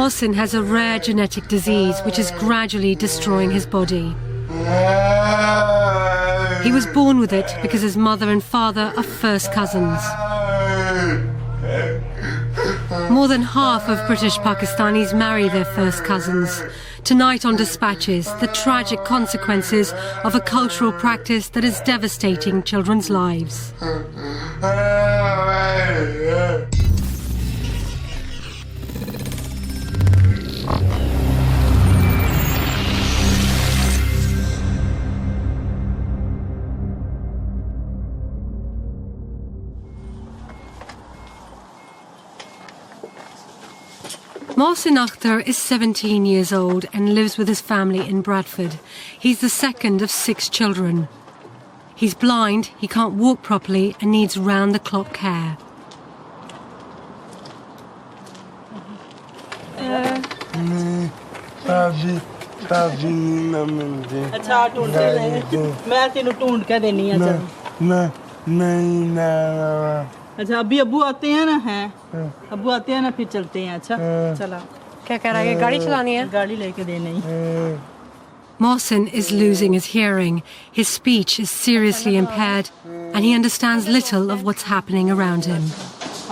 Mohsin has a rare genetic disease which is gradually destroying his body. He was born with it because his mother and father are first cousins. More than half of British Pakistanis marry their first cousins. Tonight on Dispatches, the tragic consequences of a cultural practice that is devastating children's lives. Mohsin Akhtar is 17 years old and lives with his family in Bradford. He's the second of 6 children. He's blind, he can't walk properly and needs round-the-clock care. अच्छा अभी अब्बू आते हैं ना हैं अब्बू आते हैं ना फिर चलते हैं अच्छा चला क्या कह रहा है गाड़ी चलानी है गाड़ी लेके देनी Mohsin is losing his hearing. His speech is seriously impaired and he understands little of what's happening around him.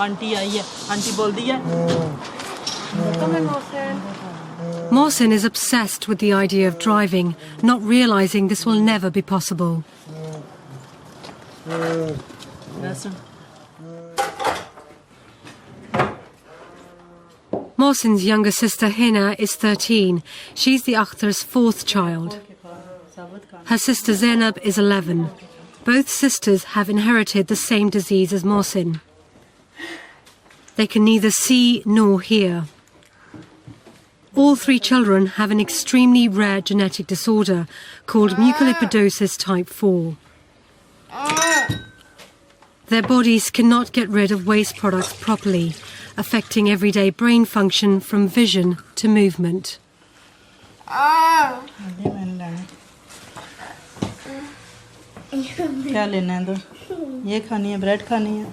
Aunty आई है आंटी बोल दी है Mohsin is obsessed with the idea of driving, not realizing this will never be possible. Mohsin's younger sister Hina is 13. She's the Akhtar's 4th child. Her sister Zainab is 11. Both sisters have inherited the same disease as Mohsin. They can neither see nor hear. All 3 children have an extremely rare genetic disorder called mucolipidosis type 4. Their bodies cannot get rid of waste products properly, affecting everyday brain function from vision to movement. क्या लेना है तो ये खानी है bread खानी है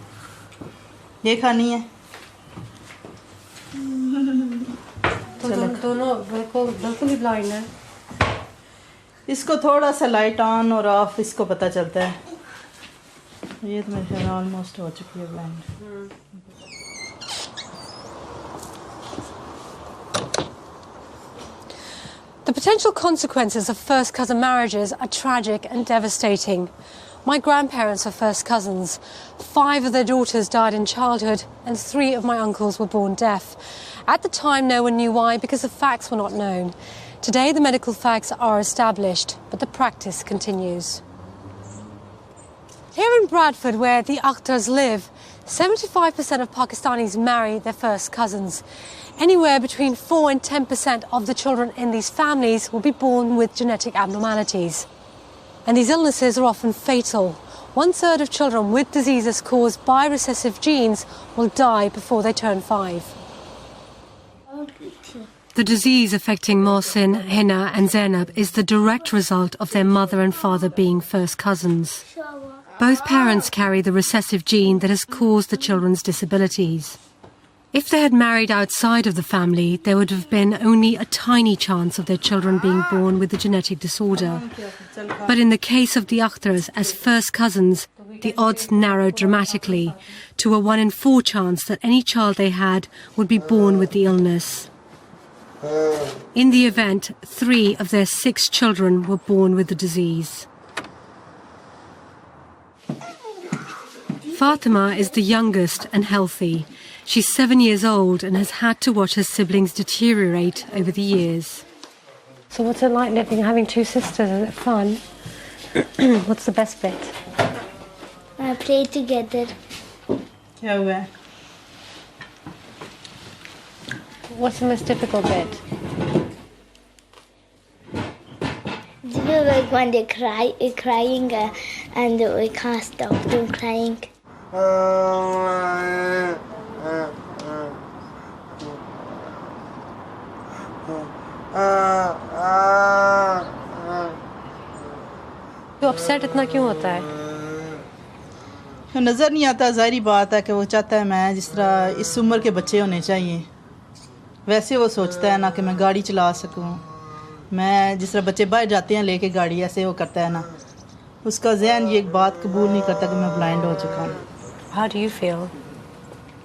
ये खानी है दोनों बिल्कुल ही ब्लाइंड है इसको थोड़ा सा लाइट ऑन और ऑफ इसको पता चलता है ये तो मेरे ख्याल ऑलमोस्ट हो चुकी है blind The potential consequences of first cousin marriages are tragic and devastating. My grandparents are first cousins. 5 of their daughters died in childhood and 3 of my uncles were born deaf. At the time, no one knew why because the facts were not known. Today, the medical facts are established, but the practice continues. Here in Bradford, where the Akhtars live, 75% of Pakistanis marry their first cousins. Anywhere between 4 and 10% of the children in these families will be born with genetic abnormalities. And these illnesses are often fatal. 1/3 of children with diseases caused by recessive genes will die before they turn 5. The disease affecting Mohsin, Hina and Zainab is the direct result of their mother and father being first cousins. Both parents carry the recessive gene that has caused the children's disabilities. If they had married outside of the family, there would have been only a tiny chance of their children being born with the genetic disorder. But in the case of the Akhtars as first cousins, the odds narrowed dramatically to a 1 in 4 chance that any child they had would be born with the illness. In the event, 3 of their 6 children were born with the disease. Fatima is the youngest and healthy. She's 7 years old and has had to watch her siblings deteriorate over the years. So what's it like living, having 2 sisters? Is it fun? What's the best bit? I play together. क्या हुआ है? What's the most difficult bit? Like when they're crying and we can't stop them crying. तो upset इतना क्यों होता है? नज़र नहीं आता ज़ाहिरी बात है कि वो चाहता है मैं जिस तरह इस उम्र के बच्चे होने चाहिए वैसे वो सोचता है ना कि मैं गाड़ी चला सकूं, मैं जिस तरह बच्चे बाहर जाते हैं लेके गाड़ी, ऐसे वो करता है ना, उसका जहन ये बात कबूल नहीं करता कि मैं ब्लाइंड हो चुका हूँ। How do you feel?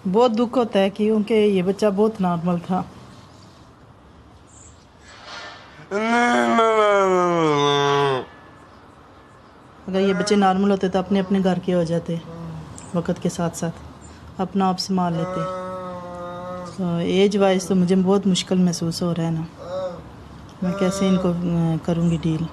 बहुत दुख होता है क्योंकि ये बच्चा बहुत नॉर्मल था। अगर ये बच्चे नॉर्मल होते तो अपने अपने घर के हो जाते, वक्त के साथ साथ अपना आप संभाल लेते। तो एज वाइज तो मुझे बहुत मुश्किल महसूस हो रहा है ना, मैं कैसे इनको करूँगी deal.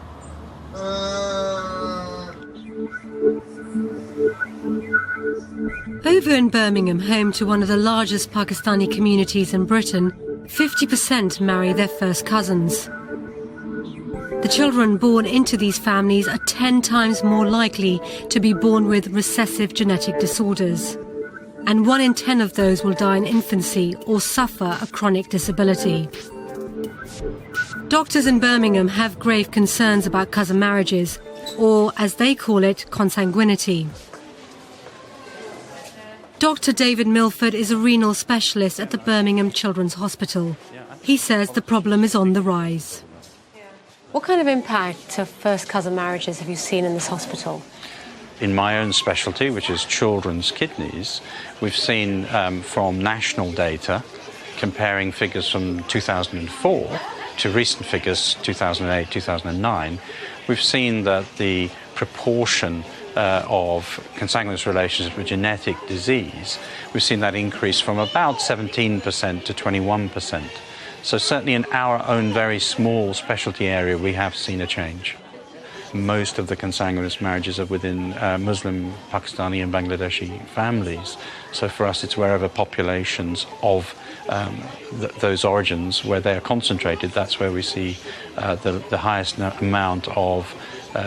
Over in Birmingham, home to one of the largest Pakistani communities in Britain, 50% marry their first cousins. The children born into these families are 10 times more likely to be born with recessive genetic disorders. And 1 in 10 of those will die in infancy or suffer a chronic disability. Doctors in Birmingham have grave concerns about cousin marriages, or as they call it, consanguinity. Dr. David Milford is a renal specialist at the Birmingham Children's Hospital. He says the problem is on the rise. What kind of impact of first cousin marriages have you seen in this hospital? In my own specialty, which is children's kidneys, we've seen from national data, comparing figures from 2004 to recent figures 2008, 2009, we've seen that the proportion of consanguineous relationships with genetic disease, we've seen that increase from about 17% to 21%. So certainly in our own very small specialty area, we have seen a change. Most of the consanguineous marriages are within Muslim, Pakistani and Bangladeshi families. So for us, it's wherever populations of those origins, where they are concentrated, that's where we see the highest amount of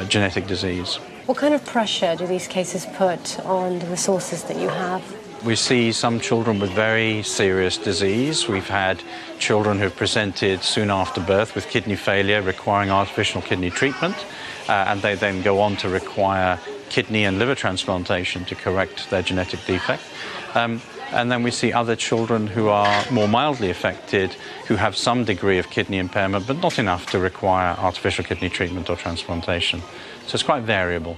genetic disease. What kind of pressure do these cases put on the resources that you have? We see some children with very serious disease. We've had children who've presented soon after birth with kidney failure requiring artificial kidney treatment, and they then go on to require kidney and liver transplantation to correct their genetic defect. And then we see other children who are more mildly affected, who have some degree of kidney impairment, but not enough to require artificial kidney treatment or transplantation. So it's quite variable.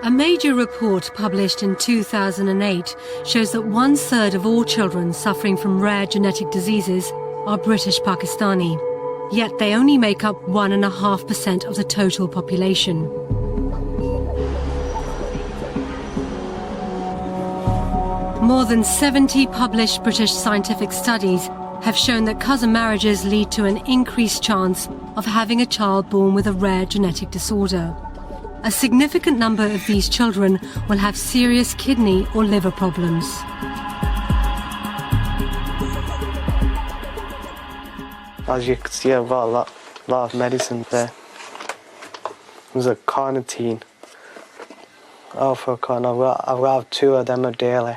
A major report published in 2008 shows that 1/3 of all children suffering from rare genetic diseases are British Pakistani, yet they only make up 1.5% of the total population. More than 70 published British scientific studies have shown that cousin marriages lead to an increased chance of having a child born with a rare genetic disorder. A significant number of these children will have serious kidney or liver problems. As you can see, I've got a lot of medicine there. There's a carnitine, alpha-con. I've got 2 of them daily.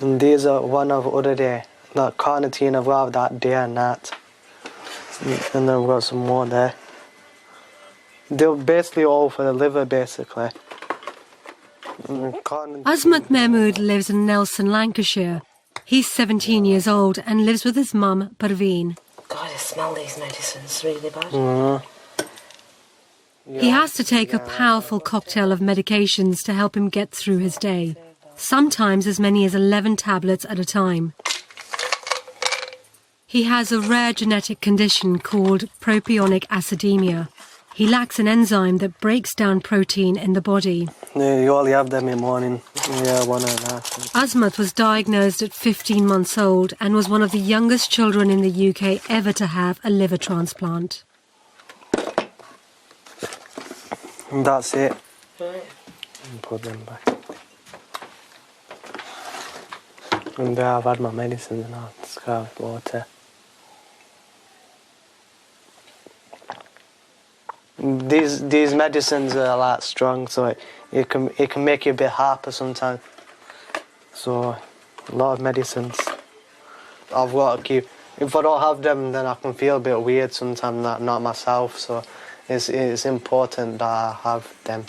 And these are one of other day. That carnitine, I've got that day and night. And then I've got some more there. They're basically all for the liver, basically. Azmat Mahmood lives in Nelson, Lancashire. He's 17 years old and lives with his mum, Parveen. God, I smell these medicines really bad. He has to take a powerful cocktail of medications to help him get through his day. Sometimes as many as 11 tablets at a time. He has a rare genetic condition called propionic acidemia. He lacks an enzyme that breaks down protein in the body. Yeah, you only have them in the morning. Yeah, 1.5. Azmat was diagnosed at 15 months old and was one of the youngest children in the UK ever to have a liver transplant. And that's it. And put them back. And there I've had my medicine and I'll just have water. These medicines are a lot strong, so it can make you a bit hyper sometimes. So a lot of medicines I've got to keep. If I don't have them, then I can feel a bit weird sometimes, not myself. So it's important that I have them.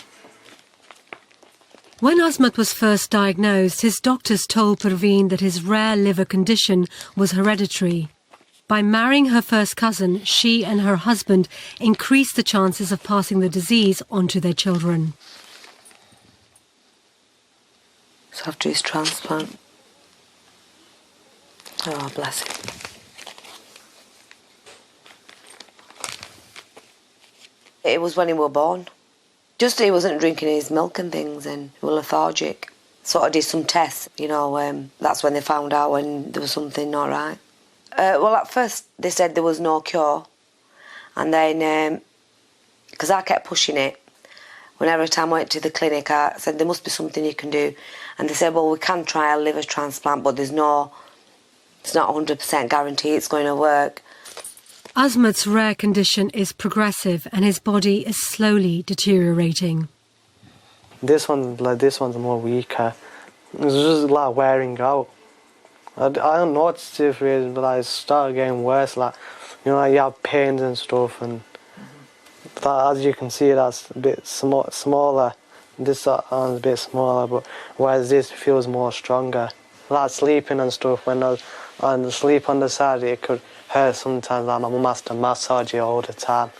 When Asmat was first diagnosed, his doctors told Parveen that his rare liver condition was hereditary. By marrying her first cousin, she and her husband increased the chances of passing the disease on to their children. So after his transplant. Oh, bless him. It was when he was born. Just he wasn't drinking his milk and things and he was lethargic. Sort of did some tests, that's when they found out when there was something not right. Well, at first they said there was no cure. And then, because I kept pushing it, whenever time I went to the clinic, I said there must be something you can do. And they said, well, we can try a liver transplant, but it's not 100% guarantee it's going to work. Asmat's rare condition is progressive and his body is slowly deteriorating. This one's more weaker. It's just like wearing out. I don't know what to do for it, but it started getting worse. You have pains and stuff, and that, as you can see, that's a bit smaller. This arm's a bit smaller, but whereas this feels more stronger. Like sleeping and stuff, when I sleep on the side, it could hurt sometimes. Like my mum has to massage it all the time.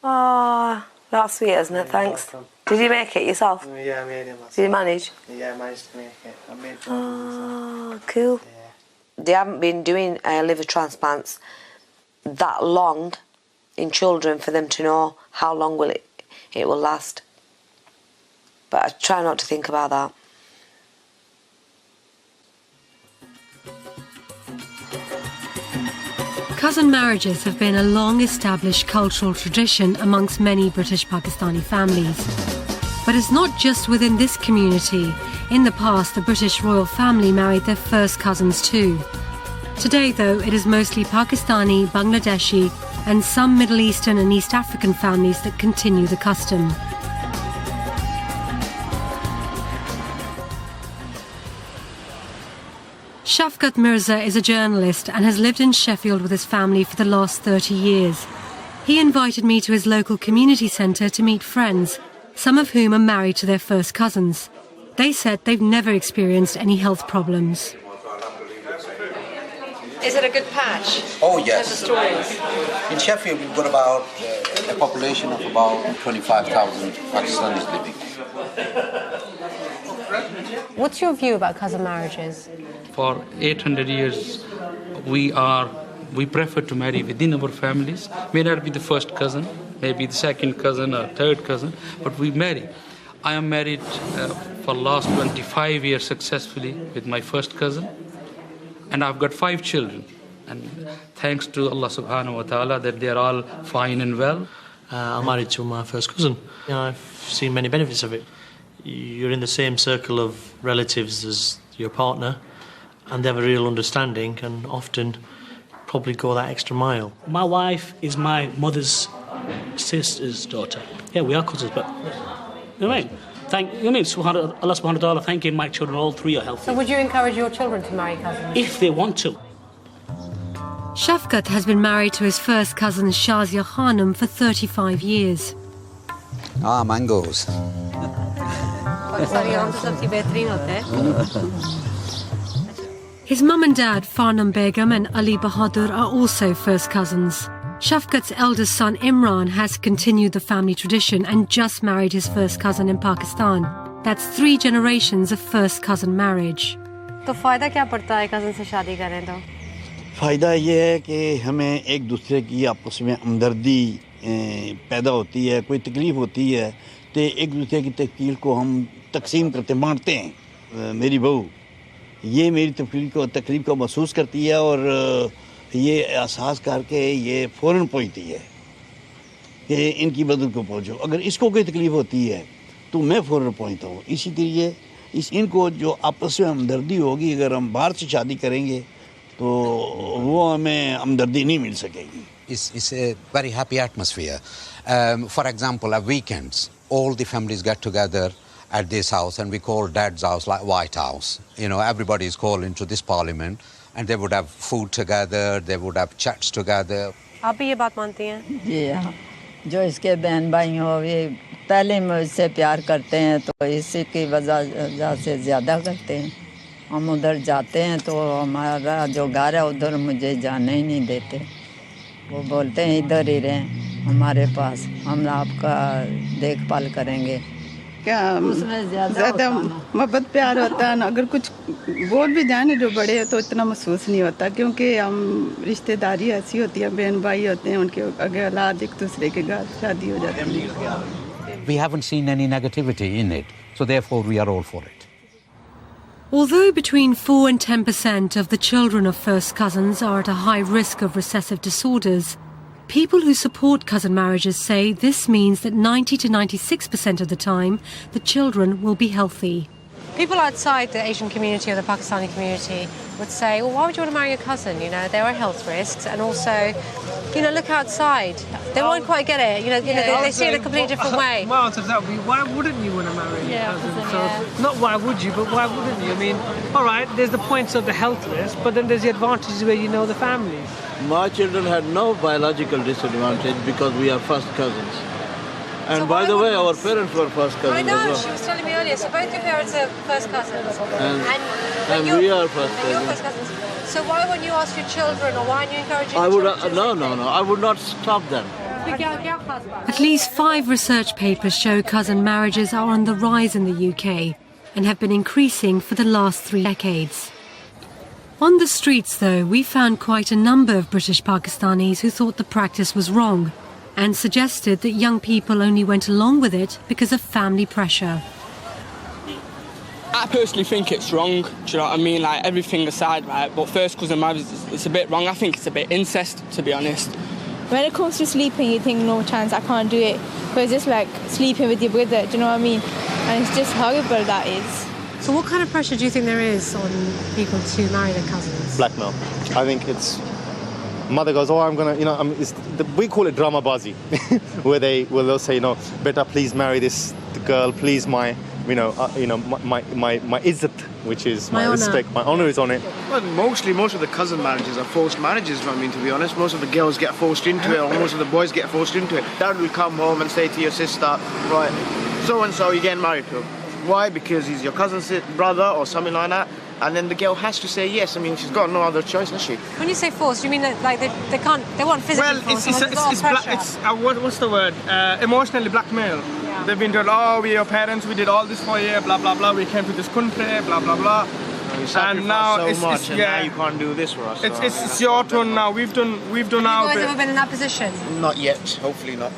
Oh, that's sweet, isn't it? Thanks. Did you make it yourself? Yeah, I made it myself. Did you manage? Yeah, I managed to make it. I made it myself. Oh, cool. Yeah. They haven't been doing liver transplants that long in children for them to know how long it will last. But I try not to think about that. Cousin marriages have been a long-established cultural tradition amongst many British Pakistani families. But it's not just within this community. In the past, the British royal family married their first cousins too. Today, though, it is mostly Pakistani, Bangladeshi and some Middle Eastern and East African families that continue the custom. Shafkat Mirza is a journalist and has lived in Sheffield with his family for the last 30 years. He invited me to his local community centre to meet friends, some of whom are married to their first cousins. They said they've never experienced any health problems. Is it a good patch? Oh, yes. In Sheffield, we've got about a population of about 25,000 Pakistanis living. What's your view about cousin marriages? For 800 years, we prefer to marry within our families. May not be the first cousin, maybe the second cousin or third cousin, but we marry. I am married for the last 25 years successfully with my first cousin, and I've got 5 children. And thanks to Allah subhanahu wa ta'ala that they're all fine and well. I'm married to my first cousin. I've seen many benefits of it. You're in the same circle of relatives as your partner, and they have a real understanding and often probably go that extra mile. My wife is my mother's sister's daughter. Yeah, we are cousins, but you know what I mean? Allah subhanahu wa ta'ala thanking my children, all 3 are healthy. So would you encourage your children to marry cousins? If they want to. Shafkat has been married to his first cousin Shazia Khanum for 35 years. Mangoes. His mum and dad, Farnam Begum and Ali Bahadur, are also first cousins. Shafkat's eldest son Imran has continued the family tradition and just married his first cousin in Pakistan. That's 3 generations of first cousin marriage. तो फायदा क्या पड़ता है cousin से शादी करें तो? फ़ायदा ये है कि हमें एक दूसरे की आपस में हमदर्दी पैदा होती है, कोई तकलीफ़ होती है तो एक दूसरे की तकलीफ़ को हम तकसीम करते बांटते हैं। मेरी बहू ये मेरी तकलीफ़ को महसूस करती है और ये एहसास करके ये फ़ौरन पहुंचती है कि इनकी मदद को पहुंचो। अगर इसको कोई तकलीफ़ होती है तो मैं फ़ौरन पहुंचता हूँ। इसी तरीके इनको जो आपस में हमदर्दी होगी, अगर हम बाहर से शादी करेंगे तो वो हमें हमदर्दी नहीं मिल सकेगी। It's a very happy atmosphere. For example, at weekends, all the families get together at this house, and we call Dad's house like White House. You know, everybody is called into this parliament, and they would have food together, they would have chats together. आप भी ये बात मानती हैं? जी हाँ, जो इसके बहन भाई हो ये पहले मुझसे प्यार करते हैं तो इसी की वजह से ज़्यादा करते हैं हम उधर जाते हैं तो हमारा जो घर है उधर मुझे जाने ही नहीं देते वो बोलते हैं इधर ही रहें हमारे पास हम आपका देखभाल करेंगे क्या ज़्यादा मोहब्बत प्यार होता है ना अगर कुछ बोल भी जाए जो बड़े हैं तो इतना महसूस नहीं होता क्योंकि हम रिश्तेदारी ऐसी होती है बहन भाई होते हैं उनके अगर औलाद एक दूसरे के घर शादी हो जाती है We haven't seen any negativity in it, so therefore we are all for it. Although between 4 and 10% of the children of first cousins are at a high risk of recessive disorders, people who support cousin marriages say this means that 90 to 96% of the time the children will be healthy. People outside the Asian community or the Pakistani community would say, well, why would you want to marry your cousin? You know, there are health risks and also, you know, look outside. They won't quite get it. You know, they see it in a completely different way. My answer to that would be, why wouldn't you want to marry your cousin? So, not why would you, but why wouldn't you? I mean, all right, there's the points of the health risk, but then there's the advantages where you know the families. My children had no biological disadvantage because we are first cousins. And so by the way, our parents were first cousins. I know, as well. she was telling me earlier, so both your parents are first cousins. And we are first cousins. You're first cousins. So why wouldn't you ask your children or why aren't you encouraging I would, children? no, I would not stop them. At least 5 research papers show cousin marriages are on the rise in the UK and have been increasing for the last 3 decades. On the streets, though, we found quite a number of British Pakistanis who thought the practice was wrong and suggested that young people only went along with it because of family pressure. I personally think it's wrong, do you know what I mean? Like, everything aside, right, but first cousin marriage, it's a bit wrong. I think it's a bit incest, to be honest. When it comes to sleeping, you think, no chance, I can't do it. But it's just like sleeping with your brother, do you know what I mean? And it's just horrible, that is. So what kind of pressure do you think there is on people to marry their cousins? Blackmail. I think it's... Mother goes, oh, I'm going to, you know, we call it drama bazi, where they'll say, you know, beta, please marry this girl, please my izzat, which is my respect, my honour is on it. Well, most of the cousin marriages are forced marriages, I mean, to be honest. Most of the girls get forced into it, or most of the boys get forced into it. Dad will come home and say to your sister, right, so-and-so, you're getting married to him. Why? Because he's your cousin's brother or something like that. And then the girl has to say yes. I mean, she's got no other choice, has she? When you say forced, you mean that like they can't, they want physically forced? What's the word? Emotionally blackmail. Yeah. They've been told, oh, we're your parents, we did all this for you, blah blah blah. We came to this country, blah blah blah. And now now you can't do this for us. It's your turn now. We've done our bit. Have you guys ever been in that position? Not yet. Hopefully not.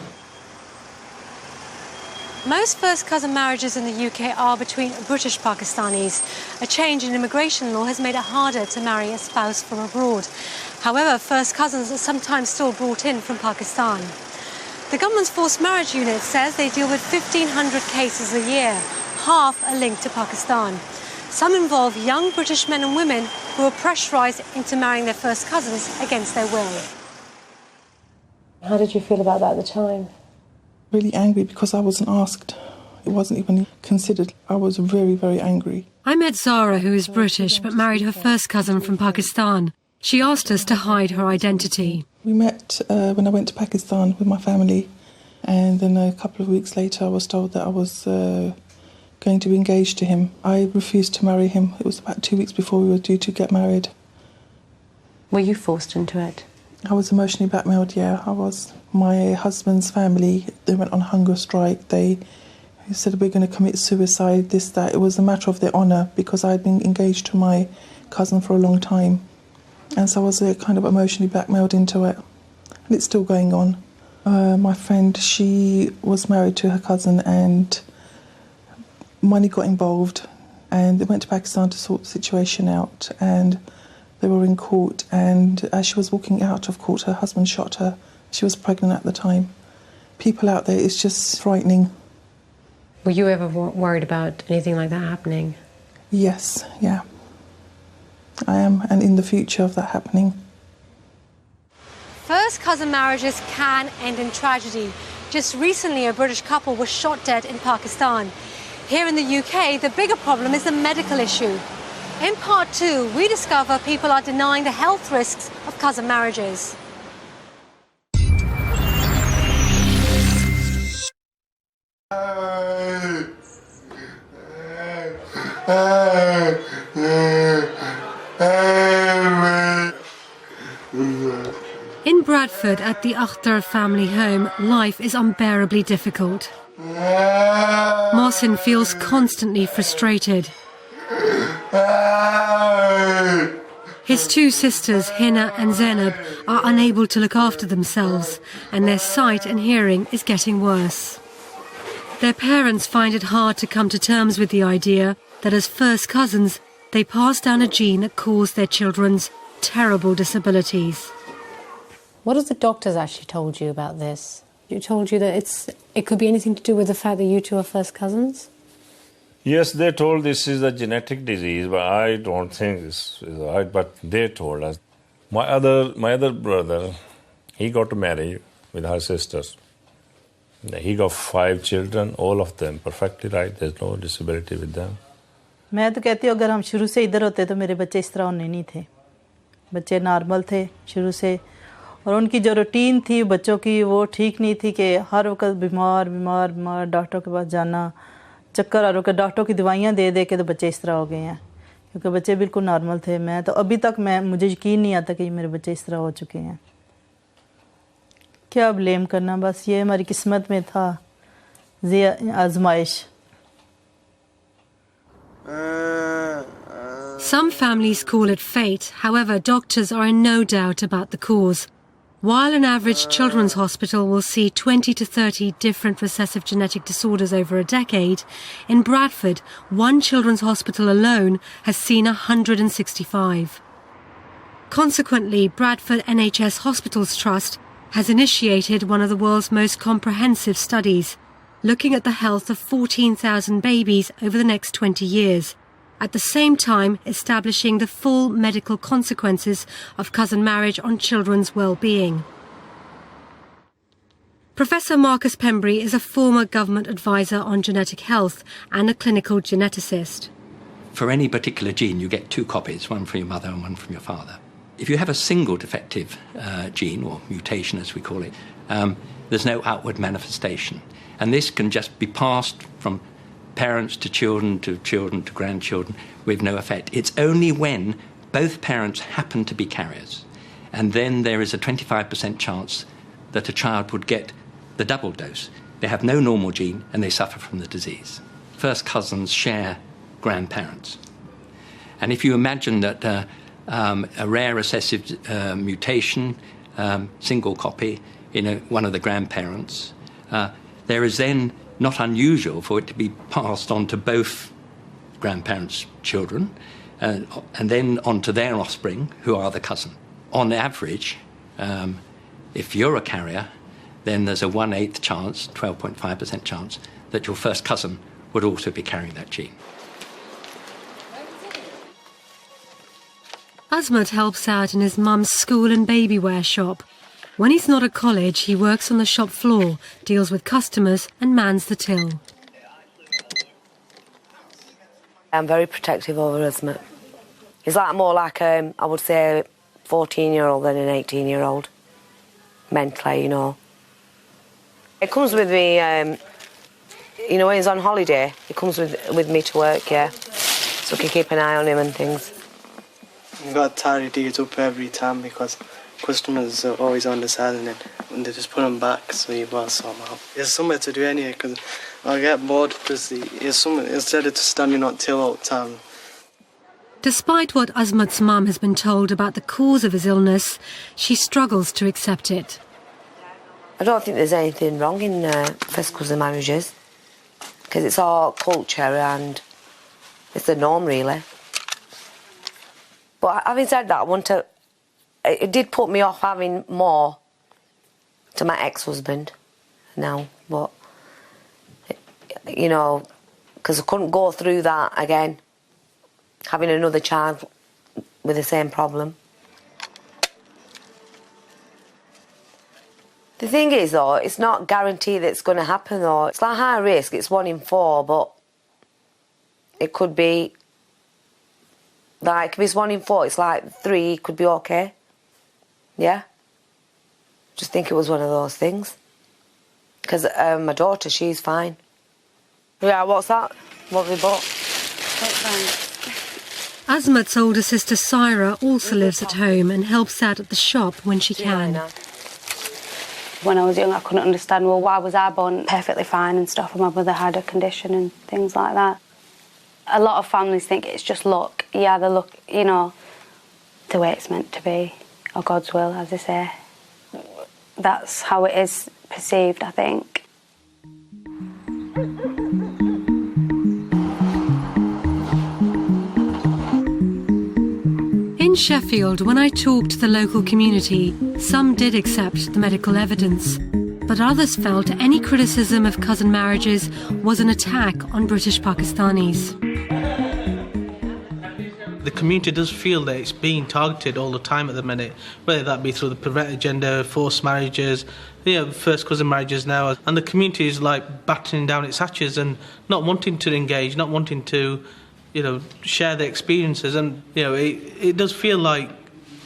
Most first cousin marriages in the UK are between British Pakistanis. A change in immigration law has made it harder to marry a spouse from abroad. However, first cousins are sometimes still brought in from Pakistan. The government's forced marriage unit says they deal with 1,500 cases a year. Half are linked to Pakistan. Some involve young British men and women who are pressurised into marrying their first cousins against their will. How did you feel about that at the time? Really angry because I wasn't asked. It wasn't even considered. I was very, very angry. I met Zara, who is British but married her first cousin from Pakistan. She asked us to hide her identity. We met when I went to Pakistan with my family, and then a couple of weeks later I was told that I was going to be engaged to him. I refused to marry him. It was about 2 weeks before we were due to get married. Were you forced into it? I was emotionally blackmailed, yeah, I was. My husband's family, they went on hunger strike. They said we're going to commit suicide, this, that. It was a matter of their honour because I'd been engaged to my cousin for a long time. And so I was kind of emotionally blackmailed into it. And it's still going on. My friend, she was married to her cousin and money got involved. And they went to Pakistan to sort the situation out. And they were in court. And as she was walking out of court, her husband shot her. She was pregnant at the time. People out there, it's just frightening. Were you ever worried about anything like that happening? Yes, yeah. I am, and in the future of that happening. First cousin marriages can end in tragedy. Just recently, a British couple was shot dead in Pakistan. Here in the UK, the bigger problem is the medical issue. In part 2, we discover people are denying the health risks of cousin marriages. In Bradford, at the Akhtar family home, life is unbearably difficult. Mohsin feels constantly frustrated. His two sisters, Hina and Zainab, are unable to look after themselves, and their sight and hearing is getting worse. Their parents find it hard to come to terms with the idea that as first cousins, they pass down a gene that caused their children's terrible disabilities. What have the doctors actually told you about this? You told you that it could be anything to do with the fact that you two are first cousins? Yes, they told this is a genetic disease, but I don't think this is right, but they told us. My other brother, he got married with her sisters. He got 5 children, all of them perfectly right. There's no disability with them. मैं तो कहती हूँ अगर हम शुरू से इधर होते तो मेरे बच्चे इस तरह होने नहीं थे. बच्चे नॉर्मल थे शुरू से, और उनकी जो रूटीन थी बच्चों की वो ठीक नहीं थी कि हर वक्त बीमार डॉक्टर के पास जाना, चक्कर आ रहा, डॉक्टर की दवाइयाँ दे दे के तो बच्चे इस तरह हो गए हैं, क्योंकि बच्चे बिल्कुल नॉर्मल थे. मैं तो अभी तक मुझे यकीन नहीं आता कि मेरे बच्चे इस तरह हो चुके हैं. क्या ब्लेम करना, बस ये हमारी किस्मत में था, ये आजमाइश. Some families call it fate. However, doctors are in no doubt about the cause. While an average children's hospital will see 20 to 30 different recessive genetic disorders over a decade, in Bradford, one children's hospital alone has seen 165. Consequently, Bradford NHS Hospitals Trust has initiated one of the world's most comprehensive studies, looking at the health of 14,000 babies over the next 20 years, at the same time establishing the full medical consequences of cousin marriage on children's well-being. Professor Marcus Pembry is a former government advisor on genetic health and a clinical geneticist. For any particular gene, you get 2 copies, one from your mother and one from your father. If you have a single defective gene, or mutation as we call it, there's no outward manifestation. And this can just be passed from parents to children to grandchildren with no effect. It's only when both parents happen to be carriers, and then there is a 25% chance that a child would get the double dose. They have no normal gene and they suffer from the disease. First cousins share grandparents. And if you imagine that a rare recessive mutation, single copy in one of the grandparents, there is then not unusual for it to be passed on to both grandparents' children and then on to their offspring, who are the cousin. On average, if you're a carrier, then there's a 1/8 chance, 12.5% chance, that your first cousin would also be carrying that gene. Ahmad helps out in his mum's school and baby wear shop. When he's not at college, he works on the shop floor, deals with customers and mans the till. I'm very protective over Ahmad. He's more like I would say, a 14-year-old than an 18-year-old. Mentally, you know. It comes with me, when he's on holiday, he comes with me to work, yeah. So I can keep an eye on him and things. You've got to tie your deeds up every time because customers are always on the side and they just put them back, so you've got to sort them out. There's somewhere to do anyway, because I get bored because instead of just standing on till all the time. Despite what Ahmad's mum has been told about the cause of his illness, she struggles to accept it. I don't think there's anything wrong in first cousin marriages, because it's all culture and it's the norm, really. But having said that, it did put me off having more to my ex-husband now, but, because I couldn't go through that again, having another child with the same problem. The thing is, though, it's not guaranteed that it's going to happen, though. It's like high risk, it's 1 in 4, but it could be, if it's 1 in 4, it's like 3 could be okay. Yeah? Just think it was one of those things. Because my daughter, she's fine. Yeah, what's that? What have we bought? Azmat's older sister Syra also lives at home and helps out at the shop when she can. When I was young, I couldn't understand, well, why was I born perfectly fine and stuff, and my brother had a condition and things like that. A lot of families think it's just luck. Yeah, the luck, you know, the way it's meant to be, or God's will, as they say. That's how it is perceived, I think. In Sheffield, when I talked to the local community, some did accept the medical evidence, but others felt any criticism of cousin marriages was an attack on British Pakistanis. The community does feel that it's being targeted all the time at the minute, whether that be through the prevented gender, forced marriages, first cousin marriages now, and the community is like battening down its hatches and not wanting to engage, not wanting to, share their experiences, and it does feel like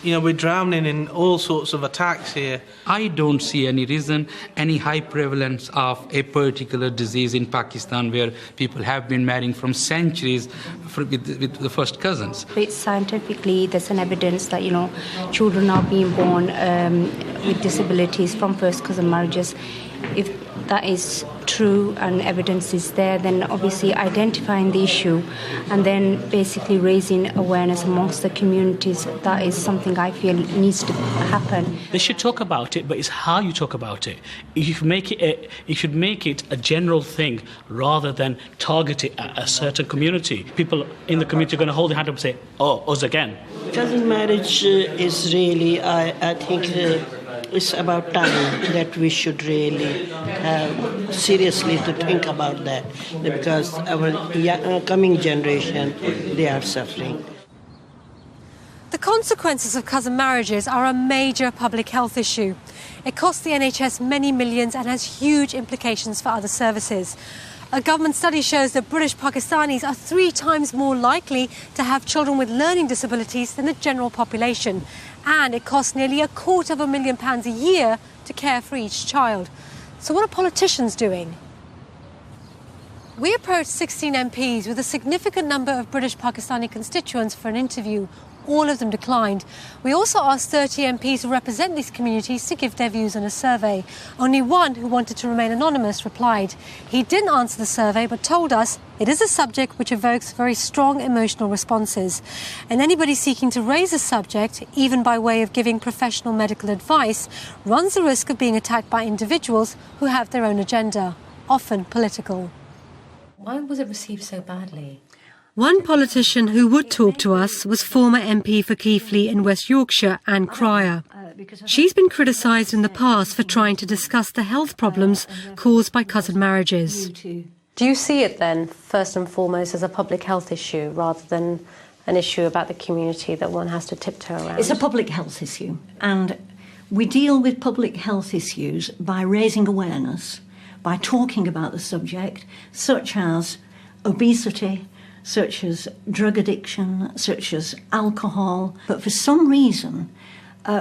we're drowning in all sorts of attacks here. I don't see any reason, any high prevalence of a particular disease in Pakistan where people have been marrying from centuries with the first cousins. It's scientifically, there's an evidence that, children are being born with disabilities from first cousin marriages. If that is true and evidence is there, then obviously identifying the issue and then basically raising awareness amongst the communities, that is something I feel needs to happen. They should talk about it, but it's how you talk about it. You should make it a general thing rather than target it at a certain community. People in the community are going to hold their hand up and say, oh, us again. Cousin marriage is really, I think, it's about time that we should really have seriously to think about that, because our coming generation, they are suffering. The consequences of cousin marriages are a major public health issue. It costs the NHS many millions and has huge implications for other services. A government study shows that British Pakistanis are 3 times more likely to have children with learning disabilities than the general population. And it costs nearly £250,000 a year to care for each child. So what are politicians doing? We approached 16 MPs with a significant number of British Pakistani constituents for an interview. All of them declined. We also asked 30 MPs who represent these communities to give their views in a survey. Only one, who wanted to remain anonymous, replied. He didn't answer the survey but told us it is a subject which evokes very strong emotional responses. And anybody seeking to raise the subject, even by way of giving professional medical advice, runs the risk of being attacked by individuals who have their own agenda, often political. Why was it received so badly? One politician who would talk to us was former MP for Keighley in West Yorkshire, Anne Cryer. She's been criticised in the past for trying to discuss the health problems caused by cousin marriages. Do you see it then, first and foremost, as a public health issue rather than an issue about the community that one has to tiptoe around? It's a public health issue, and we deal with public health issues by raising awareness, by talking about the subject, such as obesity, such as drug addiction, such as alcohol. But for some reason,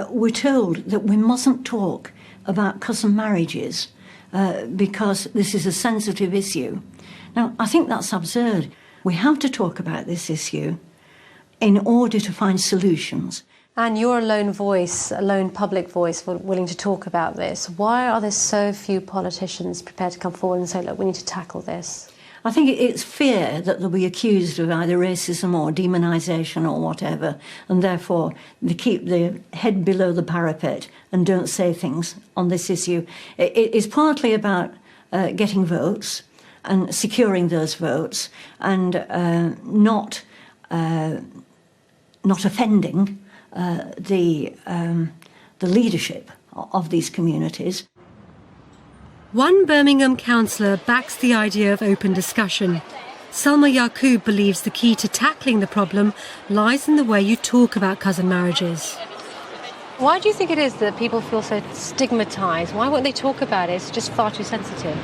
we're told that we mustn't talk about cousin marriages because this is a sensitive issue. Now, I think that's absurd. We have to talk about this issue in order to find solutions. And you're a lone voice, a lone public voice willing to talk about this. Why are there so few politicians prepared to come forward and say, look, we need to tackle this? I think it's fear that they'll be accused of either racism or demonisation or whatever, and therefore they keep their head below the parapet and don't say things on this issue. It is partly about getting votes and securing those votes and not offending the leadership of these communities. One Birmingham councillor backs the idea of open discussion. Salma Yaqub believes the key to tackling the problem lies in the way you talk about cousin marriages. Why do you think it is that people feel so stigmatised? Why won't they talk about it? It's just far too sensitive.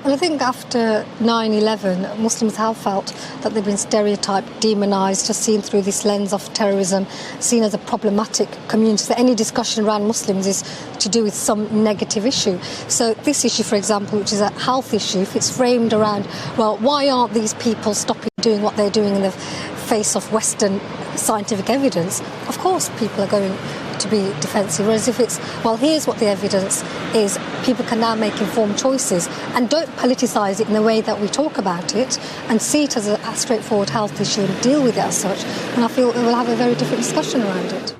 Well, I think after 9/11, Muslims have felt that they've been stereotyped, demonised, just seen through this lens of terrorism, seen as a problematic community. So any discussion around Muslims is to do with some negative issue. So this issue, for example, which is a health issue, if it's framed around, well, why aren't these people stopping doing what they're doing in the face of Western scientific evidence? Of course people are going to be defensive, whereas if it's, well, here's what the evidence is, people can now make informed choices, and don't politicise it in the way that we talk about it, and see it as a straightforward health issue and deal with it as such, and I feel we'll have a very different discussion around it.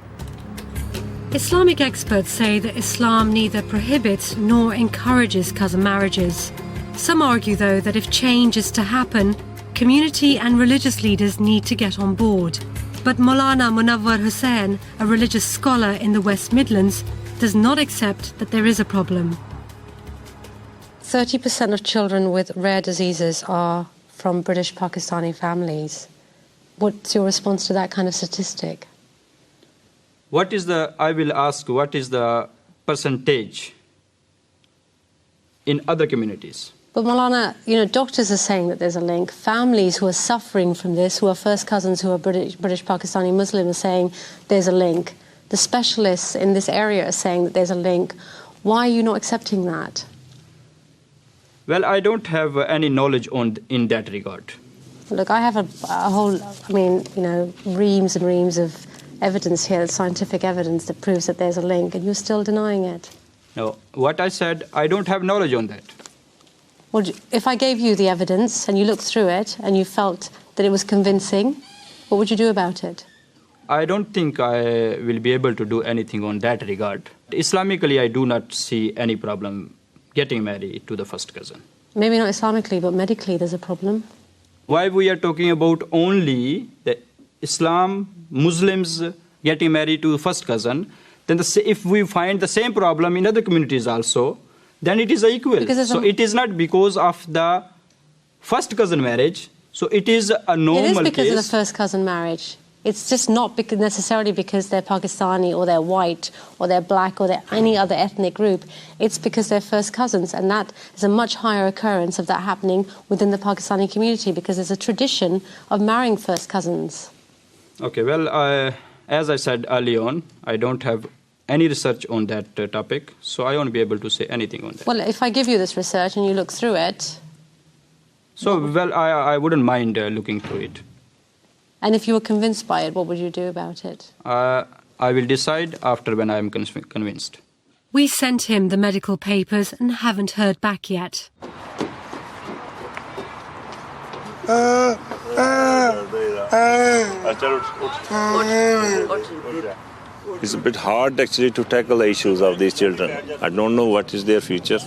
Islamic experts say that Islam neither prohibits nor encourages cousin marriages. Some argue, though, that if change is to happen, community and religious leaders need to get on board. But Maulana Munawwar Hussain, a religious scholar in the West Midlands, does not accept that there is a problem. 30% of children with rare diseases are from British Pakistani families. What's your response to that kind of statistic? I will ask, what is the percentage in other communities? But Maulana, doctors are saying that there's a link. Families who are suffering from this, who are first cousins, who are British Pakistani Muslim, are saying there's a link. The specialists in this area are saying that there's a link. Why are you not accepting that? Well, I don't have any knowledge in that regard. Look, I have a whole, reams and reams of evidence here, scientific evidence that proves that there's a link, and you're still denying it. No, what I said, I don't have knowledge on that. Well, if I gave you the evidence and you looked through it and you felt that it was convincing, what would you do about it? I don't think I will be able to do anything on that regard. Islamically, I do not see any problem getting married to the first cousin. Maybe not Islamically, but medically there's a problem. Why we are talking about only the Muslims getting married to the first cousin, then if we find the same problem in other communities also, then it is equal. So it is not because of the first cousin marriage, so it is a normal case. It is because of the first cousin marriage. It's just not necessarily because they're Pakistani or they're white or they're black or they're any other ethnic group. It's because they're first cousins, and that is a much higher occurrence of that happening within the Pakistani community because there's a tradition of marrying first cousins. Okay, well, as I said early on, I don't have any research on that topic, so I won't be able to say anything on that. Well, if I give you this research and you look through it... So, well, I wouldn't mind looking through it. And if you were convinced by it, what would you do about it? I will decide after when I am convinced. We sent him the medical papers and haven't heard back yet. It's a bit hard actually to tackle the issues of these children. I don't know what is their future,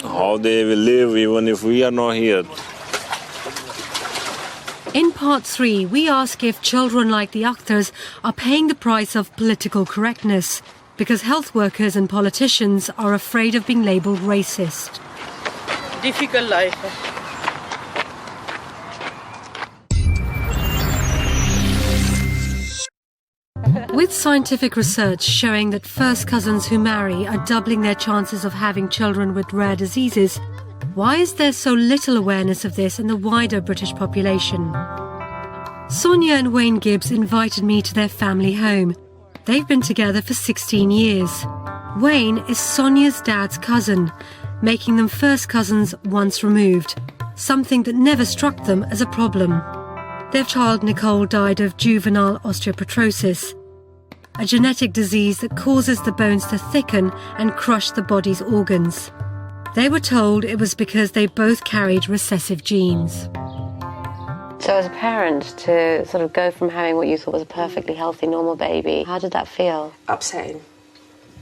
how they will live even if we are not here. In part 3, we ask if children like the Akhtars are paying the price of political correctness because health workers and politicians are afraid of being labelled racist. Difficult life. With scientific research showing that first cousins who marry are doubling their chances of having children with rare diseases, why is there so little awareness of this in the wider British population? Sonia and Wayne Gibbs invited me to their family home. They've been together for 16 years. Wayne is Sonia's dad's cousin, making them first cousins once removed, something that never struck them as a problem. Their child Nicole died of juvenile osteopetrosis, a genetic disease that causes the bones to thicken and crush the body's organs. They were told it was because they both carried recessive genes. So as a parent, to sort of go from having what you thought was a perfectly healthy, normal baby, how did that feel? Upsetting.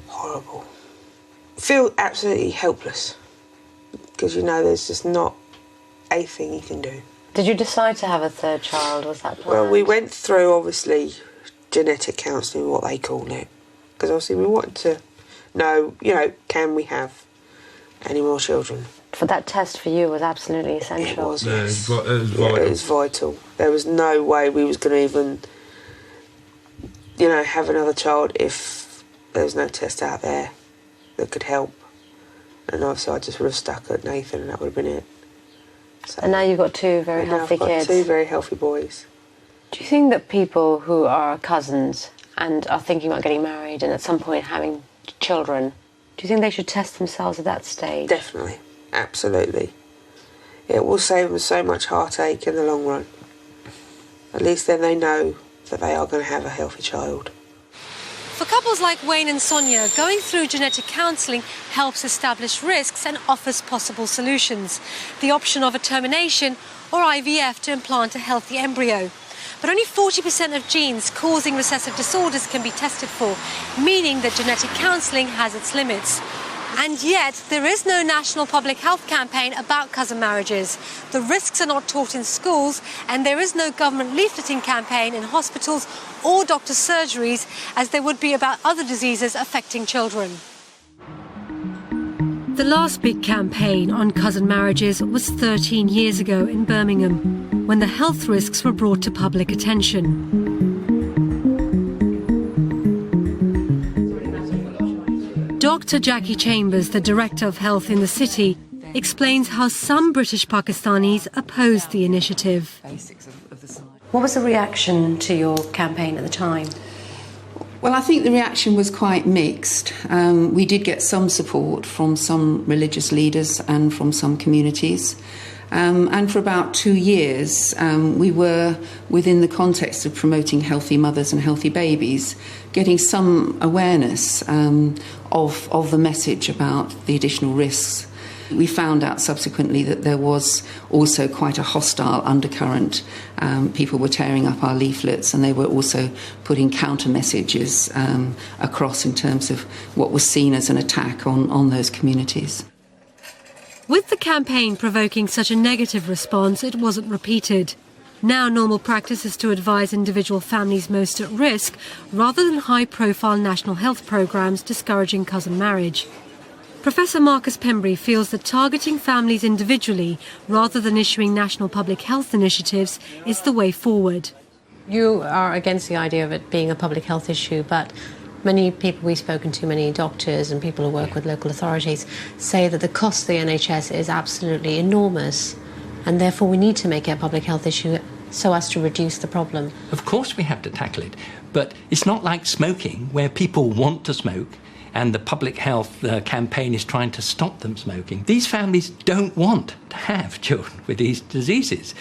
Horrible. Feel absolutely helpless because there's just not a thing you can do. Did you decide to have a third child? Was that planned? Well, we went through, obviously, genetic counselling, what they call it, because obviously we wanted to know, can we have any more children? For that test for you was absolutely essential. It was, yes. It was vital. There was no way we was going to even, have another child if there was no test out there that could help. And obviously I just would have stuck at Nathan and that would have been it. So, and now you've got two very healthy kids. I've got two very healthy boys. Do you think that people who are cousins and are thinking about getting married and at some point having children, do you think they should test themselves at that stage? Definitely, absolutely. It will save them so much heartache in the long run. At least then they know that they are going to have a healthy child. For couples like Wayne and Sonia, going through genetic counselling helps establish risks and offers possible solutions. The option of a termination or IVF to implant a healthy embryo. But only 40% of genes causing recessive disorders can be tested for, meaning that genetic counselling has its limits. And yet, there is no national public health campaign about cousin marriages. The risks are not taught in schools, and there is no government leafleting campaign in hospitals or doctor surgeries, as there would be about other diseases affecting children. The last big campaign on cousin marriages was 13 years ago in Birmingham, when the health risks were brought to public attention. Dr. Jackie Chambers, the Director of Health in the city, explains how some British Pakistanis opposed the initiative. What was the reaction to your campaign at the time? Well, I think the reaction was quite mixed. We did get some support from some religious leaders and from some communities. And for about 2 years, we were, within the context of promoting healthy mothers and healthy babies, getting some awareness of the message about the additional risks. We found out subsequently that there was also quite a hostile undercurrent. People were tearing up our leaflets, and they were also putting counter messages across in terms of what was seen as an attack on those communities. With the campaign provoking such a negative response, it wasn't repeated. Now normal practice is to advise individual families most at risk, rather than high-profile national health programmes discouraging cousin marriage. Professor Marcus Pembry feels that targeting families individually, rather than issuing national public health initiatives, is the way forward. You are against the idea of it being a public health issue, but many people we've spoken to, many doctors and people who work with local authorities, say that the cost of the NHS is absolutely enormous, and therefore we need to make it a public health issue so as to reduce the problem. Of course we have to tackle it, but it's not like smoking, where people want to smoke and the public health campaign is trying to stop them smoking. These families don't want to have children with these diseases.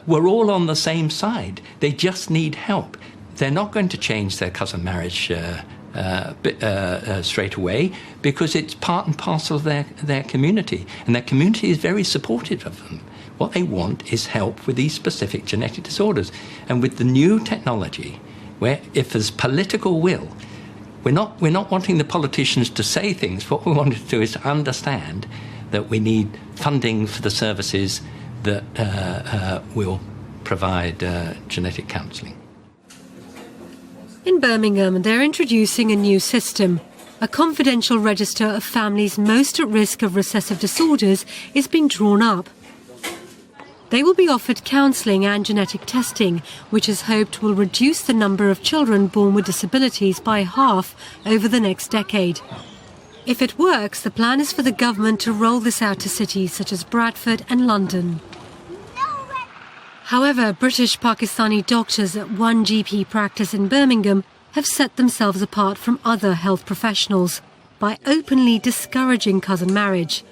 We're all on the same side. They just need help. They're not going to change their cousin marriage straight away, because it's part and parcel of their community, and their community is very supportive of them. What they want is help with these specific genetic disorders. And with the new technology, where if there's political will, we're not wanting the politicians to say things. What we want to do is to understand that we need funding for the services that will provide genetic counselling. In Birmingham, they're introducing a new system. A confidential register of families most at risk of recessive disorders is being drawn up. They will be offered counselling and genetic testing, which is hoped will reduce the number of children born with disabilities by half over the next decade. If it works, the plan is for the government to roll this out to cities such as Bradford and London. However, British Pakistani doctors at one GP practice in Birmingham have set themselves apart from other health professionals by openly discouraging cousin marriage.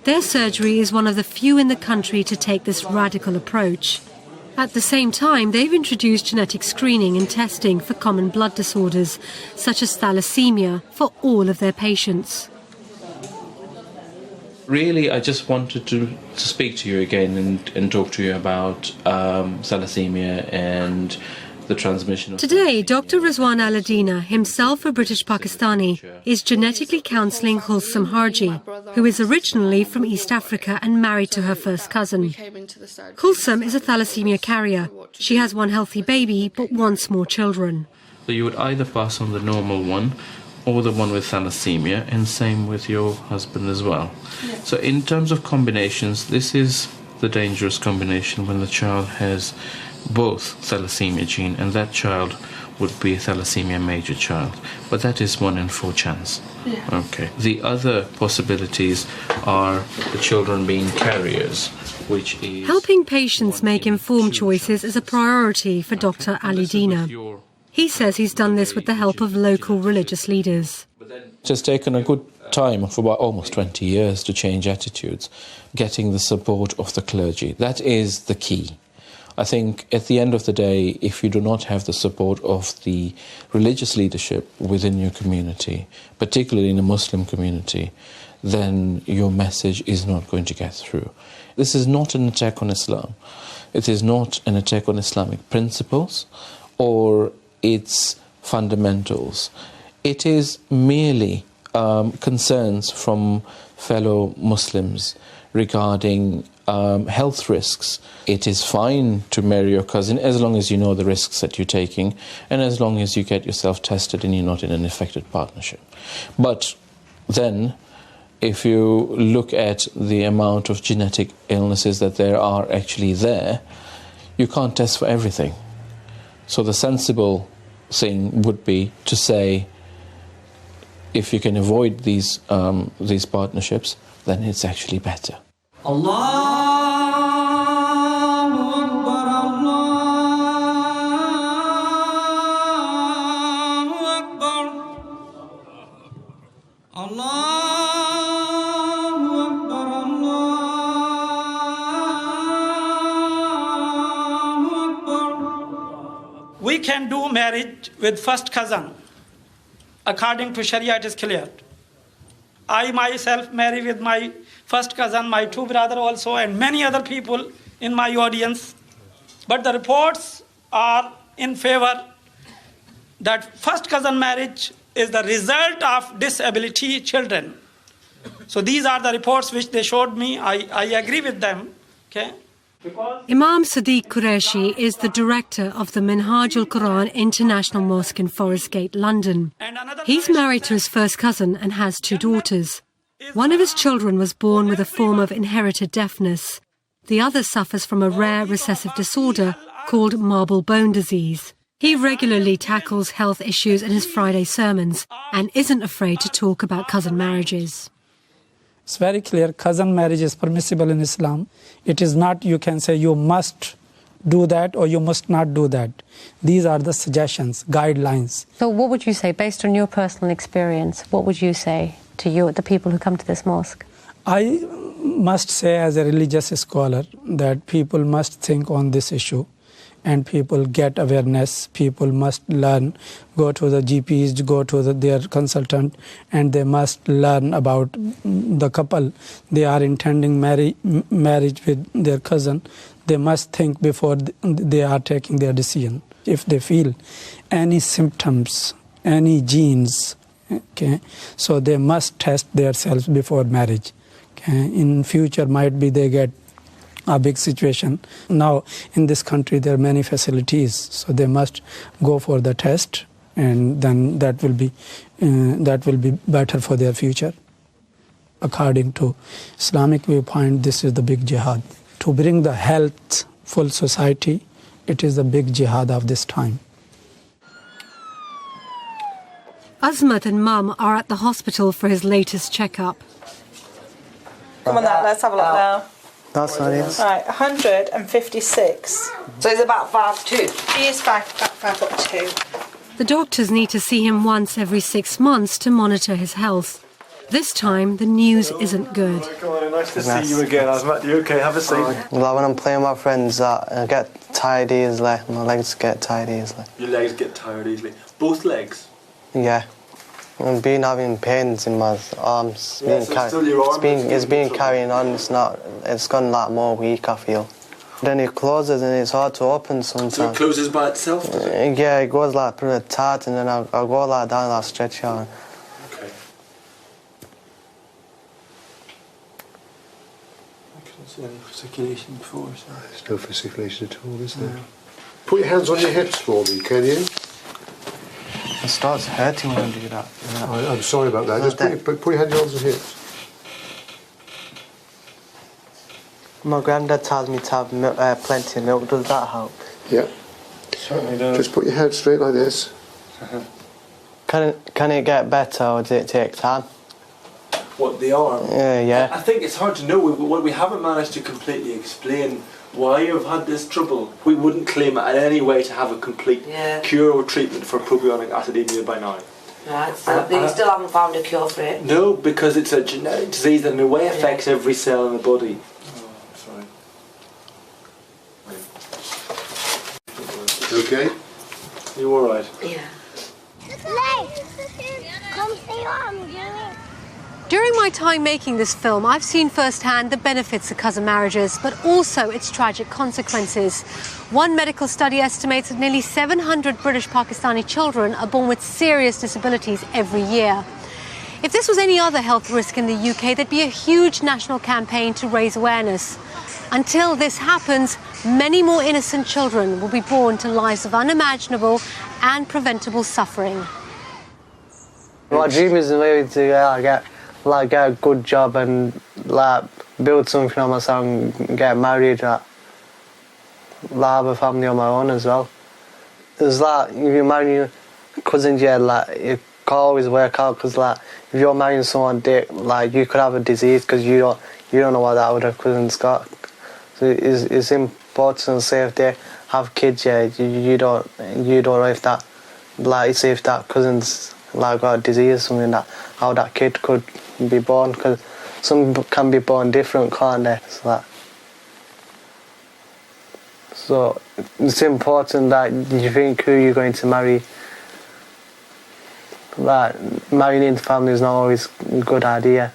Their surgery is one of the few in the country to take this radical approach. At the same time, they've introduced genetic screening and testing for common blood disorders, such as thalassemia, for all of their patients. Really, I just wanted to speak to you again and talk to you about thalassemia and the transmission of... Today, Dr. Rizwan Al-Adina, himself a British Pakistani, is genetically counselling Kulsum Harji, who is originally from East Africa and married to her first cousin. Kulsum is a thalassemia carrier. She has one healthy baby, but wants more children. So you would either pass on the normal one or the one with thalassemia, and same with your husband as well. Yeah. So in terms of combinations, this is the dangerous combination when the child has both thalassemia gene, and that child would be a thalassemia major child, but that is 1 in 4 chance. Yeah. Okay. The other possibilities are the children being carriers, which is... Helping patients make informed choices is a priority for Dr. Ali Dina. He says he's done this with the help of local religious leaders. It has taken a good time, for about almost 20 years, to change attitudes, getting the support of the clergy. That is the key. I think at the end of the day, if you do not have the support of the religious leadership within your community, particularly in a Muslim community, then your message is not going to get through. This is not an attack on Islam. It is not an attack on Islamic principles or its fundamentals. It is merely concerns from fellow Muslims regarding health risks. It is fine to marry your cousin as long as you know the risks that you're taking and as long as you get yourself tested and you're not in an affected partnership. But then, if you look at the amount of genetic illnesses that there are actually there, you can't test for everything. So the sensible thing would be to say, if you can avoid these partnerships, then it's actually better. We can do marriage with first cousin. According to Sharia, it is clear. I myself marry with my first cousin, my 2 brothers also, and many other people in my audience. But the reports are in favor that first cousin marriage is the result of disability children. So these are the reports which they showed me. I agree with them. Okay. Imam Sadiq Qureshi is the director of the Minhaj al-Quran International Mosque in Forest Gate, London. He's married to his first cousin and has 2 daughters. One of his children was born with a form of inherited deafness. The other suffers from a rare recessive disorder called marble bone disease. He regularly tackles health issues in his Friday sermons and isn't afraid to talk about cousin marriages. It's very clear, cousin marriage is permissible in Islam. It is not, you can say, you must do that or you must not do that. These are the suggestions, guidelines. So what would you say, based on your personal experience, what would you say to the people who come to this mosque? I must say, as a religious scholar, that people must think on this issue and people get awareness. People must learn, go to the GPs, go to their consultant, and they must learn about the couple. They are intending marriage with their cousin. They must think before they are taking their decision. If they feel any symptoms, any genes, okay, so they must test themselves before marriage. Okay. In future, might be they get a big situation. Now, in this country, there are many facilities, so they must go for the test, and then that will be better for their future. According to Islamic viewpoint, this is the big jihad. To bring the healthful society, it is the big jihad of this time. Azmat and Mum are at the hospital for his latest checkup. Come on, let's have a look now. That's nice. Right, 156. So he's about 5'2". He is 5'2". The doctors need to see him once every 6 months to monitor his health. This time, the news isn't good. Come on, nice to see you again, Azmat. You okay? Have a seat. Like when I'm playing with my friends, I get tired easily. My legs get tired easily. Your legs get tired easily. Both legs? Yeah. I've been having pains in my arms. Yeah, It's been carrying on. It's gone like more weak, I feel. Then it closes and it's hard to open sometimes. So it closes by itself, does it? Yeah, it goes like pretty tight and then I'll go like down, I'll stretch out. Okay. I couldn't see any circulation before, so... There's no circulation at all, is there? No. Put your hands on your hips for me, can you? It starts hurting when I do that. I'm sorry about that. Just put your hands on your hips. My granddad tells me to have plenty of milk. Does that help? Yeah. Certainly does. Just put your head straight like this. Can it get better, or does it take time? What, the arm? Yeah. I think it's hard to know. We haven't managed to completely explain why you've had this trouble. We wouldn't claim it in any way to have a complete cure or treatment for propionic acidemia by now. Right, they still haven't found a cure for it. No, because it's a genetic disease that in a way affects every cell in the body. Oh, sorry. Okay? You alright? Yeah. Come see what I'm doing. During my time making this film, I've seen firsthand the benefits of cousin marriages, but also its tragic consequences. One medical study estimates that nearly 700 British Pakistani children are born with serious disabilities every year. If this was any other health risk in the UK, there'd be a huge national campaign to raise awareness. Until this happens, many more innocent children will be born to lives of unimaginable and preventable suffering. My dream is maybe to get a good job and build something on myself and get married, have a family on my own as well. It's if you marry your cousins, it can't always work out, because if you're marrying someone, you could have a disease because you don't know what that other cousin's got. So it's important to say if they have kids, you don't know if that say if that cousin's got a disease or something, how that kid could be born, because some can be born different, can't they? So it's important that you think who you're going to marry. Marrying into family is not always a good idea.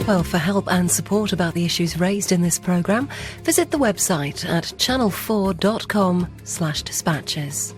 Well, for help and support about the issues raised in this programme, visit the website at channel4.com/dispatches.